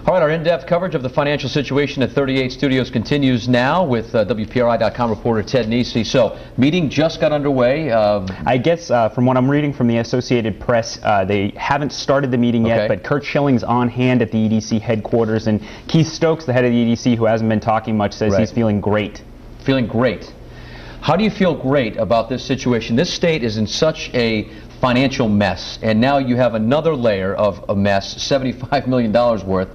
All right, our in-depth coverage of the financial situation at 38 Studios continues now with WPRI.com reporter Ted Nesi. So, meeting just got underway. I guess from what I'm reading from the Associated Press, they haven't started the meeting yet, but Curt Schilling's on hand at the EDC headquarters, and Keith Stokes, the head of the EDC, who hasn't been talking much, says he's feeling great. Feeling great. How do you feel great about this situation? This state is in such a financial mess, and now you have another layer of a mess, $75 million worth.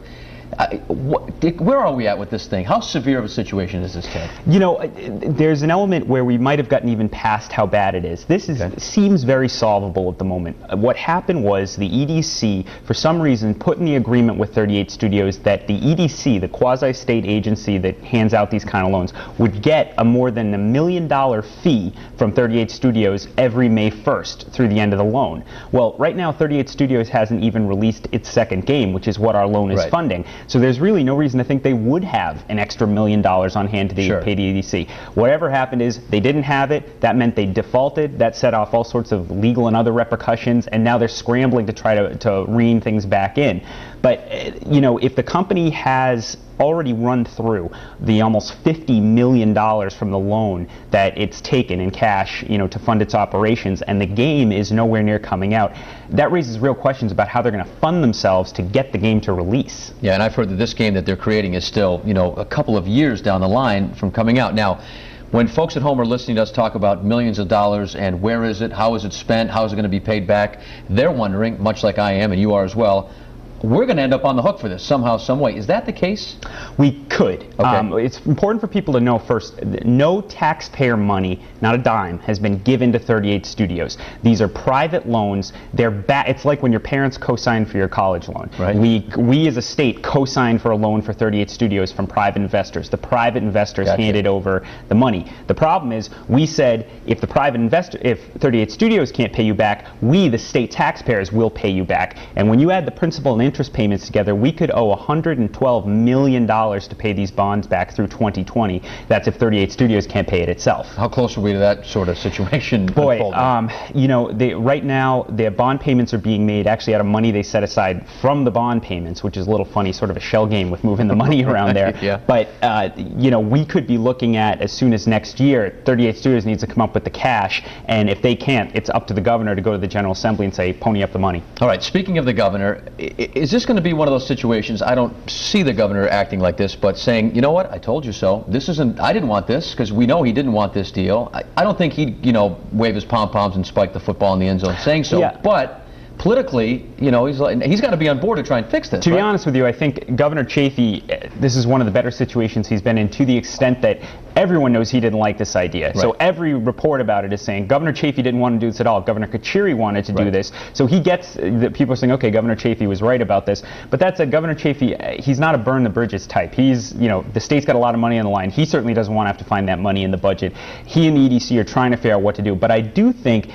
Where are we at with this thing? How severe of a situation is this, Ted? You know, there's an element where we might have gotten even past how bad it is. This seems very solvable at the moment. What happened was the EDC, for some reason, put in the agreement with 38 Studios that the EDC, the quasi-state agency that hands out these kind of loans, would get a more than $1 million fee from 38 Studios every May 1st through the end of the loan. Well, right now, 38 Studios hasn't even released its second game, which is what our loan is funding. So there's really no reason to think they would have an extra $1 million on hand to pay the EDC. Whatever happened is they didn't have it. That meant they defaulted. That set off all sorts of legal and other repercussions, and now they're scrambling to try to rein things back in. But, you know, if the company has already run through the almost $50 million from the loan that it's taken in cash, you know, to fund its operations, and the game is nowhere near coming out, that raises real questions about how they're going to fund themselves to get the game to release. Yeah, and I've heard that this game that they're creating is still, you know, a couple of years down the line from coming out. Now, when folks at home are listening to us talk about millions of dollars and where is it, how is it spent, how is it going to be paid back, they're wondering, much like I am and you are as well, we're going to end up on the hook for this somehow, some way. Is that the case? We could. It's important for people to know first, no taxpayer money, not a dime, has been given to 38 Studios. These are private loans. It's like when your parents co-sign for your college loan. Right. We as a state co-signed for a loan for 38 Studios from private investors. The private investors handed over the money. The problem is, we said if 38 Studios can't pay you back, we, the state taxpayers, will pay you back. And when you add the principal and interest payments together, we could owe $112 million to pay these bonds back through 2020. That's if 38 Studios can't pay it itself. How close are we to that sort of situation? Boy, you know, right now their bond payments are being made actually out of money they set aside from the bond payments, which is a little funny, sort of a shell game with moving the money around there. But you know, we could be looking at, as soon as next year, 38 Studios needs to come up with the cash, and if they can't, it's up to the governor to go to the General Assembly and say, pony up the money. All right, speaking of the governor, is this going to be one of those situations? I don't see the governor acting like this, but saying, you know what, I told you so. This isn't, I didn't want this, because we know he didn't want this deal. I don't think he'd, you know, wave his pom-poms and spike the football in the end zone saying so, but politically, you know, he's got to be on board to try and fix this. To be honest with you, I think Governor Chafee, this is one of the better situations he's been in, to the extent that everyone knows he didn't like this idea. So every report about it is saying Governor Chafee didn't want to do this at all. Governor Kachiri wanted to do this. So he gets that people are saying, okay, Governor Chafee was right about this. But that said, Governor Chafee, he's not a burn the bridges type. He's, you know, the state's got a lot of money on the line. He certainly doesn't want to have to find that money in the budget. He and the EDC are trying to figure out what to do. But I do think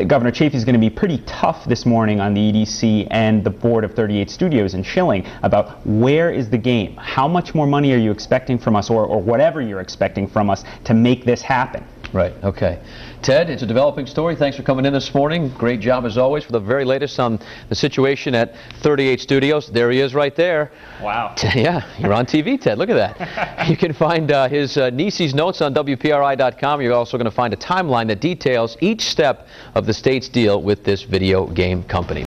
Governor Chafee is going to be pretty tough this morning on the EDC and the board of 38 Studios and Schilling about where is the game? How much more money are you expecting from us, or whatever you're expecting from us, to make this happen? Right, okay. Ted, it's a developing story. Thanks for coming in this morning. Great job as always for the very latest on the situation at 38 Studios. There he is right there. Wow. Yeah, you're on TV, Ted. Look at that. You can find his Nesi's notes on WPRI.com. You're also going to find a timeline that details each step of the state's deal with this video game company.